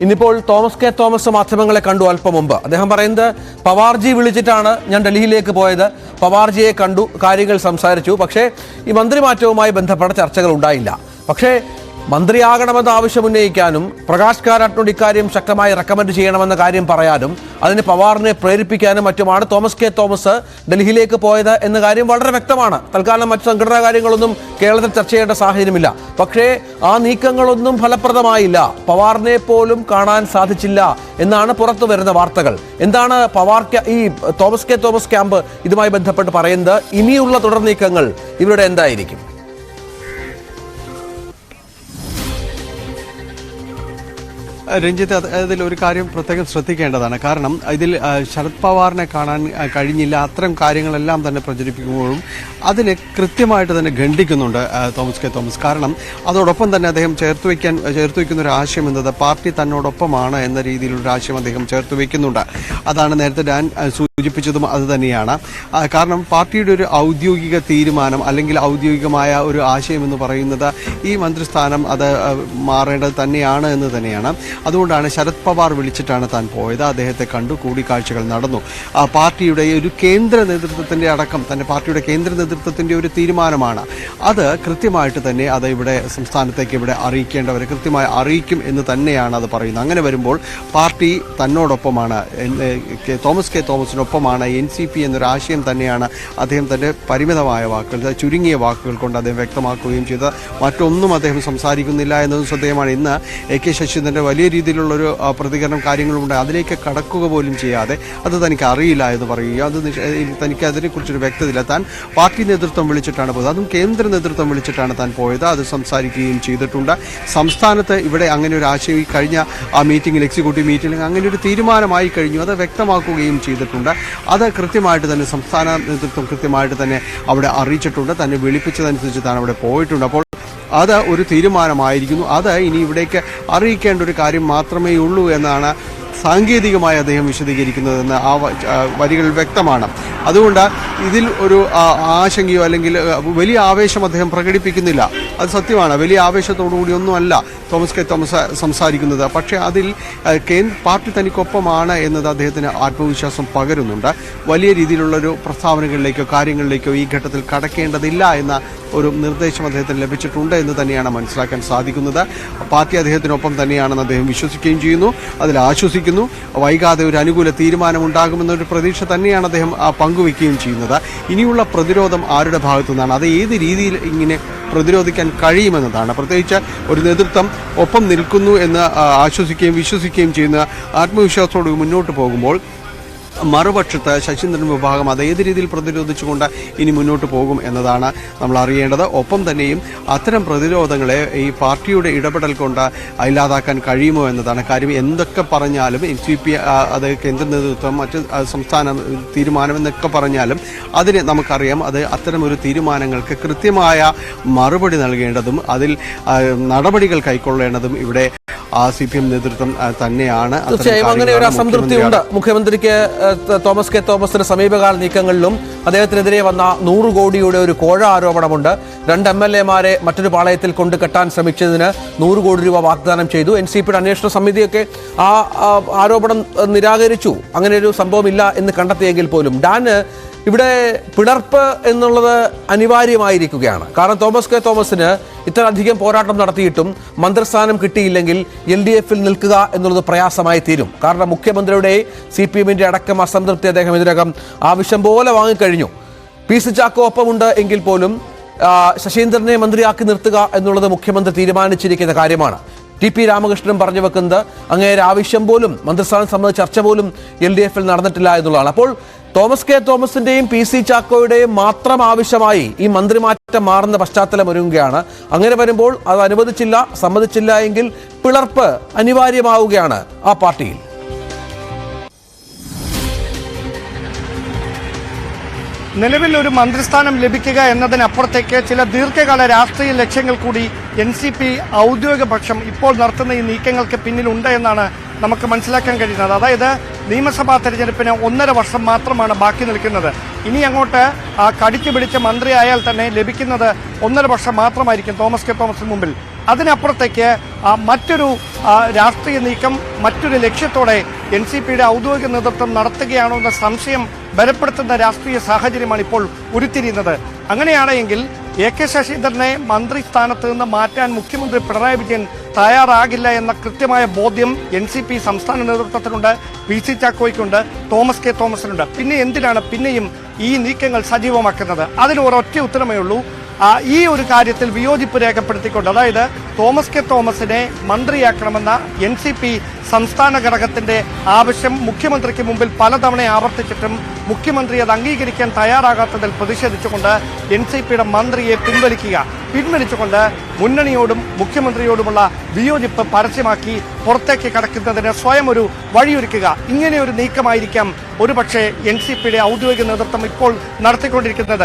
ഇന്നിപ്പോൾ Thomas K Thomas മാധ്യമങ്ങളെ കണ്ടു അല്പം മുമ്പ്. അദ്ദേഹം പറയുന്നത് പവാർജി വിളിച്ചിട്ടാണ് ഞാൻ ഡൽഹിയിലേക്ക് പോയത്, പവാർജിയെ കണ്ടു, കാര്യങ്ങൾ സംസാരിച്ചു, പക്ഷേ ഈ മന്ത്രിമാറ്റവുമായി ബന്ധപ്പെട്ട ചർച്ചകൾ ഉണ്ടായില്ല. പക്ഷേ മന്ത്രിയാകണമെന്ന ആവശ്യം ഉന്നയിക്കാനും പ്രകാശ് കാരാട്ടിനോട് ഇക്കാര്യം ശക്തമായി റെക്കമെൻഡ് ചെയ്യണമെന്ന കാര്യം പറയാനും അതിന് പവാറിനെ പ്രേരിപ്പിക്കാനും മറ്റുമാണ് തോമസ് കെ തോമസ് ഡൽഹിയിലേക്ക് പോയത് എന്ന കാര്യം വളരെ വ്യക്തമാണ്. തൽക്കാലം മറ്റു സംഘടനാ കാര്യങ്ങളൊന്നും കേരളത്തിൽ ചർച്ച ചെയ്യേണ്ട സാഹചര്യമില്ല. പക്ഷേ ആ നീക്കങ്ങളൊന്നും ഫലപ്രദമായില്ല, പവാറിനെ പോലും കാണാൻ സാധിച്ചില്ല എന്നാണ് പുറത്തു വരുന്ന വാർത്തകൾ. എന്താണ് ഈ തോമസ് കെ തോമസ് ക്യാമ്പ് ഇതുമായി ബന്ധപ്പെട്ട് പറയുന്നത്? ഇനിയുള്ള തുടർ നീക്കങ്ങൾ ഇവരുടെ എന്തായിരിക്കും? രഞ്ജിത്ത്, അതിൽ ഒരു കാര്യം പ്രത്യേകം ശ്രദ്ധിക്കേണ്ടതാണ്. കാരണം ഇതിൽ ശരത് പവാറിനെ കാണാൻ കഴിഞ്ഞില്ല, അത്തരം കാര്യങ്ങളെല്ലാം തന്നെ പ്രചരിപ്പിക്കുമ്പോഴും അതിനെ കൃത്യമായിട്ട് തന്നെ ഖണ്ഡിക്കുന്നുണ്ട് തോമസ് കെ തോമസ്. കാരണം അതോടൊപ്പം തന്നെ അദ്ദേഹം ചേർത്ത് വയ്ക്കുന്ന ഒരു ആശയം എന്നത് പാർട്ടി തന്നോടൊപ്പമാണ് എന്ന രീതിയിലൊരു ആശയം അദ്ദേഹം ചേർത്ത് വയ്ക്കുന്നുണ്ട്. അതാണ് നേരത്തെ ഞാൻ സൂചിപ്പിച്ചതും അത് തന്നെയാണ്. കാരണം പാർട്ടിയുടെ ഒരു ഔദ്യോഗിക തീരുമാനം അല്ലെങ്കിൽ ഔദ്യോഗികമായ ഒരു ആശയം എന്ന് പറയുന്നത് ഈ മന്ത്രിസ്ഥാനം അത് മാറേണ്ടത് തന്നെയാണ് എന്ന് തന്നെയാണ്. അതുകൊണ്ടാണ് ശരത് പവാർ വിളിച്ചിട്ടാണ് താൻ പോയത്, അദ്ദേഹത്തെ കണ്ടു, കൂടിക്കാഴ്ചകൾ നടന്നു. പാർട്ടിയുടെ ഒരു കേന്ദ്ര നേതൃത്വത്തിൻ്റെ അടക്കം തന്നെ പാർട്ടിയുടെ കേന്ദ്ര നേതൃത്വത്തിൻ്റെ ഒരു തീരുമാനമാണ് അത്. കൃത്യമായിട്ട് തന്നെ അത് ഇവിടെ സംസ്ഥാനത്തേക്ക് ഇവിടെ അറിയിക്കേണ്ടവരെ കൃത്യമായി അറിയിക്കും എന്ന് തന്നെയാണ് അത് പറയുന്നത്. അങ്ങനെ വരുമ്പോൾ പാർട്ടി തന്നോടൊപ്പമാണ്, തോമസ് കെ തോമസിനൊപ്പമാണ്, NCP എന്നൊരു ആശയം തന്നെയാണ് അദ്ദേഹം തൻ്റെ പരിമിതമായ വാക്കുകൾ, ചുരുങ്ങിയ വാക്കുകൾ കൊണ്ട് അദ്ദേഹം വ്യക്തമാക്കുകയും ചെയ്ത് മറ്റൊന്നും അദ്ദേഹം സംസാരിക്കുന്നില്ല എന്നതും ശ്രദ്ധേയമാണ്. ഇന്ന് AK ശശീന്ദ്രൻ്റെ വലിയ രീതിയിലുള്ളൊരു പ്രതികരണം കാര്യങ്ങളുണ്ട്, അതിലേക്ക് കടക്കുക പോലും ചെയ്യാതെ അത് തനിക്ക് അറിയില്ല എന്ന് പറയുക, അത് തനിക്ക് അതിനെക്കുറിച്ചൊരു വ്യക്തതയില്ല. താൻ പാർട്ടി നേതൃത്വം വിളിച്ചിട്ടാണ് പോയത്, അതും കേന്ദ്ര നേതൃത്വം വിളിച്ചിട്ടാണ് താൻ പോയത്, അത് സംസാരിക്കുകയും ചെയ്തിട്ടുണ്ട്. സംസ്ഥാനത്ത് ഇവിടെ അങ്ങനെ ഒരു ആശയം ഈ കഴിഞ്ഞ ആ മീറ്റിംഗിൽ, എക്സിക്യൂട്ടീവ് മീറ്റിംഗിൽ അങ്ങനെ ഒരു തീരുമാനമായി കഴിഞ്ഞു, അത് വ്യക്തമാക്കുകയും ചെയ്തിട്ടുണ്ട്. അത് കൃത്യമായിട്ട് തന്നെ സംസ്ഥാന നേതൃത്വം കൃത്യമായിട്ട് തന്നെ അവിടെ അറിയിച്ചിട്ടുണ്ട്, തന്നെ വിളിപ്പിച്ചതനുസരിച്ച് താൻ അവിടെ പോയിട്ടുണ്ട്. അപ്പോൾ അത് ഒരു തീരുമാനമായിരിക്കുന്നു, അത് ഇനി ഇവിടേക്ക് അറിയിക്കേണ്ട ഒരു കാര്യം മാത്രമേ ഉള്ളൂ എന്നാണ് സാങ്കേതികമായി അദ്ദേഹം വിശദീകരിക്കുന്നതെന്ന് ആ വരികളിൽ വ്യക്തമാണ്. അതുകൊണ്ട് ഇതിൽ ഒരു ആശങ്കയോ അല്ലെങ്കിൽ വലിയ ആവേശം അദ്ദേഹം പ്രകടിപ്പിക്കുന്നില്ല, അത് സത്യമാണ്. വലിയ ആവേശത്തോടുകൂടിയൊന്നുമല്ല തോമസ് കെ തോമസ് സംസാരിക്കുന്നത്. പക്ഷേ അതിൽ പാർട്ടി തനിക്കൊപ്പമാണ് എന്നത് അദ്ദേഹത്തിന് ആത്മവിശ്വാസം പകരുന്നുണ്ട്. വലിയ രീതിയിലുള്ളൊരു പ്രസ്താവനകളിലേക്കോ കാര്യങ്ങളിലേക്കോ ഈ ഘട്ടത്തിൽ കടക്കേണ്ടതില്ല എന്ന ഒരു നിർദ്ദേശം അദ്ദേഹത്തിന് ലഭിച്ചിട്ടുണ്ട് എന്ന് തന്നെയാണ് മനസ്സിലാക്കാൻ സാധിക്കുന്നത്. പാർട്ടി അദ്ദേഹത്തിനൊപ്പം തന്നെയാണെന്ന് അദ്ദേഹം വിശ്വസിക്കുകയും ചെയ്യുന്നു, അതിൽ ആശ്വസിക്കുന്നു. വൈകാതെ ഒരു അനുകൂല തീരുമാനമുണ്ടാകുമെന്നൊരു പ്രതീക്ഷ തന്നെയാണ് അദ്ദേഹം പങ്കുവയ്ക്കുകയും ചെയ്യുന്നത്. ഇനിയുള്ള പ്രതിരോധം ആരുടെ ഭാഗത്തു നിന്നാണ്, അത് ഏത് രീതിയിൽ ഇങ്ങനെ പ്രതിരോധിക്കാൻ കഴിയുമെന്നതാണ്. പ്രത്യേകിച്ച് ഒരു നേതൃത്വം ഒപ്പം നിൽക്കുന്നു എന്ന് ആശ്വസിക്കുകയും വിശ്വസിക്കുകയും ചെയ്യുന്ന ആത്മവിശ്വാസത്തോടെ മുന്നോട്ട് പോകുമ്പോൾ മറുപക്ഷത്ത് ശശീന്ദ്രൻ വിഭാഗം അത് ഏത് രീതിയിൽ പ്രതിരോധിച്ചുകൊണ്ട് ഇനി മുന്നോട്ട് പോകും എന്നതാണ് നമ്മൾ അറിയേണ്ടത്. ഒപ്പം തന്നെയും അത്തരം പ്രതിരോധങ്ങളെ ഈ പാർട്ടിയുടെ ഇടപെടൽ കൊണ്ട് ഇല്ലാതാക്കാൻ കഴിയുമോ എന്നതാണ് കാര്യം. എന്തൊക്കെ പറഞ്ഞാലും NCP അത് കേന്ദ്ര നേതൃത്വം മറ്റ് സംസ്ഥാന തീരുമാനം എന്നൊക്കെ പറഞ്ഞാലും അതിന് നമുക്കറിയാം, അത് അത്തരമൊരു തീരുമാനങ്ങൾക്ക് കൃത്യമായ മറുപടി നൽകേണ്ടതും അതിൽ നടപടികൾ കൈക്കൊള്ളേണ്ടതും ഇവിടെ CPM നേതൃത്വം തന്നെയാണ്. തീർച്ചയായും അങ്ങനെ ഒരു അസംതൃപ്തിയുണ്ട് മുഖ്യമന്ത്രിക്ക്. തോമസ് കെ തോമസിന്റെ സമീപകാല നീക്കങ്ങളിലും അദ്ദേഹത്തിനെതിരെ വന്ന 100 കോടിയുടെ ഒരു കോഴ ആരോപണമുണ്ട്. 2 MLA-മാരെ മറ്റൊരു പാളയത്തിൽ കൊണ്ട് കെട്ടാൻ ശ്രമിച്ചതിന് 100 കോടി രൂപ വാഗ്ദാനം ചെയ്തു. NCPയുടെ അന്വേഷണ സമിതിയൊക്കെ ആ ആരോപണം നിരാകരിച്ചു, അങ്ങനെ ഒരു സംഭവമില്ല എന്ന് കണ്ടെത്തിയെങ്കിൽ പോലും ഇവിടെ പിളർപ്പ് എന്നുള്ളത് അനിവാര്യമായിരിക്കുകയാണ്. കാരണം തോമസ് കെ തോമസിന് ഇത്രയധികം പോരാട്ടം നടത്തിയിട്ടും മന്ത്രിസ്ഥാനം കിട്ടിയില്ലെങ്കിൽ LDF-ൽ നിൽക്കുക എന്നുള്ളത് പ്രയാസമായി തീരും. കാരണം മുഖ്യമന്ത്രിയുടെ CPM-ന്റെ അടക്കം അസംതൃപ്തി അദ്ദേഹം ഇതിനകം ആവശ്യം പോലെ വാങ്ങിക്കഴിഞ്ഞു. PC ചാക്കോ ഒപ്പമുണ്ട് എങ്കിൽ പോലും ശശീന്ദ്രനെ മന്ത്രിയാക്കി നിർത്തുക എന്നുള്ളത് മുഖ്യമന്ത്രി തീരുമാനിച്ചിരിക്കുന്ന കാര്യമാണ്. TP രാമകൃഷ്ണൻ പറഞ്ഞു വെക്കുന്നത് അങ്ങേരെ ആവശ്യം പോലും മന്ത്രിസ്ഥാനം സംബന്ധിച്ച ചർച്ച പോലും LDF-ൽ നടന്നിട്ടില്ല എന്നുള്ളതാണ്. അപ്പോൾ തോമസ് കെ തോമസിന്റെയും PC ചാക്കോയുടെയും മാത്രം ആവശ്യമായി ഈ മന്ത്രിമാറ്റം മാറുന്ന പശ്ചാത്തലം ഒരുങ്ങുകയാണ്. അങ്ങനെ വരുമ്പോൾ അത് സമ്മതിച്ചില്ല എങ്കിൽ പിളർപ്പ് അനിവാര്യമാവുകയാണ് ആ പാർട്ടിയിൽ. നിലവിൽ ഒരു മന്ത്രിസ്ഥാനം ലഭിക്കുക എന്നതിനപ്പുറത്തേക്ക് ചില ദീർഘകാല രാഷ്ട്രീയ ലക്ഷ്യങ്ങൾ കൂടി NCP ഔദ്യോഗിക പക്ഷം ഇപ്പോൾ നടത്തുന്ന ഈ നീക്കങ്ങൾക്ക് പിന്നിലുണ്ട് എന്നാണ് നമുക്ക് മനസ്സിലാക്കാൻ കഴിയുന്നത്. അതായത് നിയമസഭാ തെരഞ്ഞെടുപ്പിന് 1.5 വർഷം മാത്രമാണ് ബാക്കി നിൽക്കുന്നത്. ഇനി അങ്ങോട്ട് കടിച്ചു പിടിച്ച മന്ത്രിയായാൽ തന്നെ ലഭിക്കുന്നത് 1.5 വർഷം മാത്രമായിരിക്കും തോമസ് കെ തോമസിന് മുമ്പിൽ. അതിനപ്പുറത്തേക്ക് മറ്റൊരു രാഷ്ട്രീയ നീക്കം മറ്റൊരു ലക്ഷ്യത്തോടെ NCPയുടെ ഔദ്യോഗിക നേതൃത്വം നടത്തുകയാണോ എന്ന സംശയം ബലപ്പെടുത്തുന്ന രാഷ്ട്രീയ സാഹചര്യമാണ് ഇപ്പോൾ ഉരുത്തിരിയുന്നത്. അങ്ങനെയാണെങ്കിൽ AK ശശീന്ദ്രനെ മന്ത്രി സ്ഥാനത്ത് നിന്ന് മാറ്റാൻ മുഖ്യമന്ത്രി പിണറായി വിജയൻ തയ്യാറാകില്ല എന്ന കൃത്യമായ ബോധ്യം NCP സംസ്ഥാന നേതൃത്വത്തിനുണ്ട്, PC ചാക്കോയ്ക്കുണ്ട്, തോമസ് കെ തോമസിനുണ്ട്. പിന്നെ എന്തിനാണ് പിന്നെയും ഈ നീക്കങ്ങൾ സജീവമാക്കുന്നത്? അതിന് ഒരൊറ്റ ഉത്തരമേ ഉള്ളൂ. ഈ ഒരു കാര്യത്തിൽ വിയോജിപ്പ് രേഖപ്പെടുത്തിക്കൊണ്ട്, അതായത് തോമസ് കെ തോമസിനെ മന്ത്രിയാക്കണമെന്ന NCP സംസ്ഥാന ഘടകത്തിന്റെ ആവശ്യം മുഖ്യമന്ത്രിക്ക് മുമ്പിൽ പലതവണ ആവർത്തിച്ചിട്ടും മുഖ്യമന്ത്രി അത് അംഗീകരിക്കാൻ തയ്യാറാകാത്തതിൽ പ്രതിഷേധിച്ചുകൊണ്ട് NCPയുടെ മന്ത്രിയെ പിൻവലിച്ചുകൊണ്ട് മുന്നണിയോടും മുഖ്യമന്ത്രിയോടുമുള്ള വിയോജിപ്പ് പരസ്യമാക്കി പുറത്തേക്ക് കടക്കുന്നതിന് സ്വയം ഒരു വഴിയൊരുക്കുക. ഇങ്ങനെയൊരു നീക്കമായിരിക്കാം ഒരുപക്ഷെ NCPയുടെ ഔദ്യോഗിക നേതൃത്വം ഇപ്പോൾ നടത്തിക്കൊണ്ടിരിക്കുന്നത്.